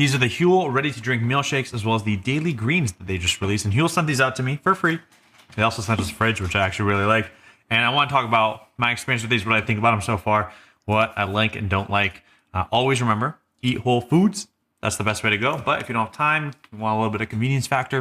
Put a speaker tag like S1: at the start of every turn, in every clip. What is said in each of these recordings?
S1: These are the Huel Ready-to-drink meal shakes, as well as the daily greens that they just released. And Huel sent these out to me for free. They also sent us a fridge, which I actually really like. And I want to talk about my experience with these, what I think about them so far, what I like and don't like. Always remember, eat whole foods. That's the best way to go. But if you don't have time, you want a little bit of convenience factor,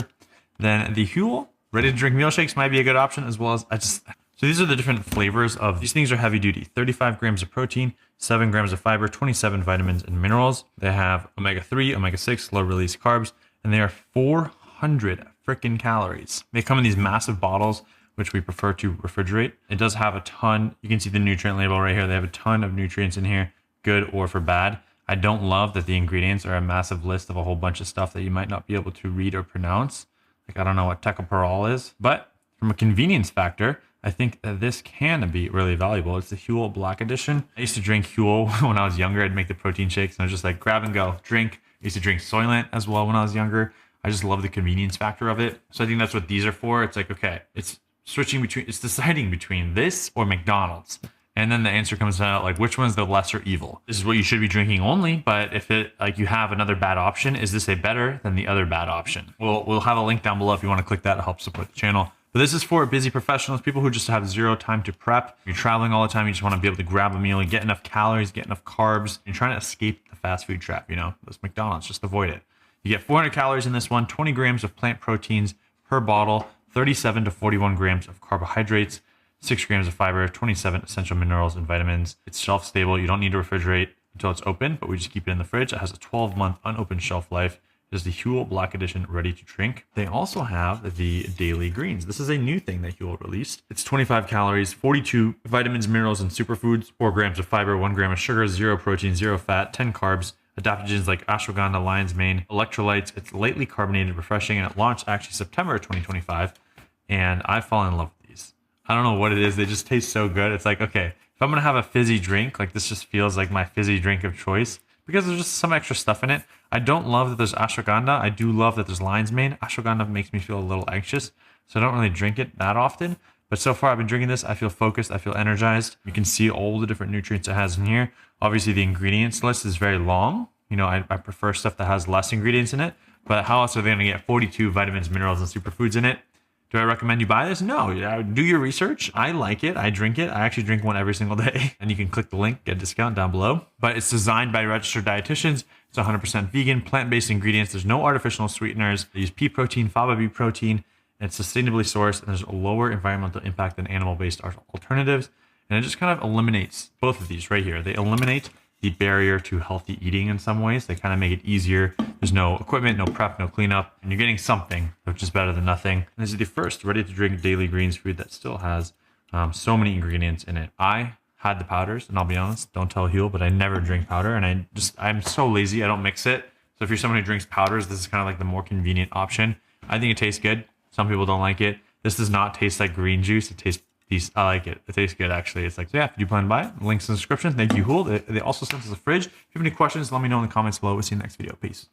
S1: then the Huel Ready-to-drink meal shakes might be a good option, as well as so these are the different flavors of these things. Are heavy duty, 35 grams of protein, 7 grams of fiber, 27 vitamins and minerals. They have omega-3, omega-6, low release carbs, and they are 400 freaking calories. They come in these massive bottles, which we prefer to refrigerate. It does have a ton. You can see the nutrient label right here. They have a ton of nutrients in here, good or for bad. I don't love that the ingredients are a massive list of a whole bunch of stuff that you might not be able to read or pronounce. Like, I don't know what tocopherol is, but from a convenience factor, I think that this can be really valuable. It's the Huel Black Edition. I used to drink Huel when I was younger. I'd make the protein shakes and I was just like, grab and go, drink. I used to drink Soylent as well when I was younger. I just love the convenience factor of it. So I think that's what these are for. It's like, okay, it's deciding between this or McDonald's. And then the answer comes out like, which one's the lesser evil? This is what you should be drinking only. But if it like you have another bad option, is this a better than the other bad option? We'll have a link down below if you want to click that to help support the channel. But this is for busy professionals, people who just have zero time to prep. You're traveling all the time. You just want to be able to grab a meal and get enough calories, get enough carbs. You're trying to escape the fast food trap, you know, those McDonald's, just avoid it. You get 400 calories in this one, 20 grams of plant proteins per bottle, 37 to 41 grams of carbohydrates, 6 grams of fiber, 27 essential minerals and vitamins. It's shelf stable. You don't need to refrigerate until it's open, but we just keep it in the fridge. It has a 12-month unopened shelf life. It is the Huel Black Edition Ready-to-drink. They also have the daily greens. This is a new thing that Huel released. It's 25 calories, 42 vitamins, minerals, and superfoods, 4 grams of fiber, 1 gram of sugar, 0 protein, 0 fat, 10 carbs, adaptogens like ashwagandha, lion's mane, electrolytes. It's lightly carbonated, refreshing, and it launched actually September 2025. And I've fallen in love with these. I don't know what it is. They just taste so good. It's like, okay, if I'm going to have a fizzy drink, like this just feels like my fizzy drink of choice because there's just some extra stuff in it. I don't love that there's ashwagandha. I do love that there's lion's mane. Ashwagandha makes me feel a little anxious, so I don't really drink it that often. But so far I've been drinking this. I feel focused. I feel energized. You can see all the different nutrients it has in here. Obviously the ingredients list is very long. You know, I prefer stuff that has less ingredients in it, but how else are they going to get 42 vitamins, minerals, and superfoods in it? Do I recommend you buy this? No. Do your research. I like it. I drink it. I actually drink one every single day. And you can click the link, get a discount down below. But it's designed by registered dietitians. It's 100% vegan, plant-based ingredients. There's no artificial sweeteners. They use pea protein, fava bean protein, and it's sustainably sourced. And there's a lower environmental impact than animal-based alternatives. And it just kind of eliminates both of these right here. They eliminate the barrier to healthy eating in some ways. They kind of make it easier. There's no equipment, no prep, no cleanup, and you're getting something, which is better than nothing. And this is the first ready-to-drink daily greens food that still has so many ingredients in it. I had the powders, and I'll be honest, don't tell Huel, but I never drink powder, and I'm so lazy, I don't mix it. So if you're someone who drinks powders, this is kind of like the more convenient option. I think it tastes good. Some people don't like it. This does not taste like green juice. It tastes I like it. It tastes good, actually. It's like, so yeah, if you plan to buy it, links in the description. Thank you, Huel. They also sent us a fridge. If you have any questions, let me know in the comments below. We'll see you in the next video. Peace.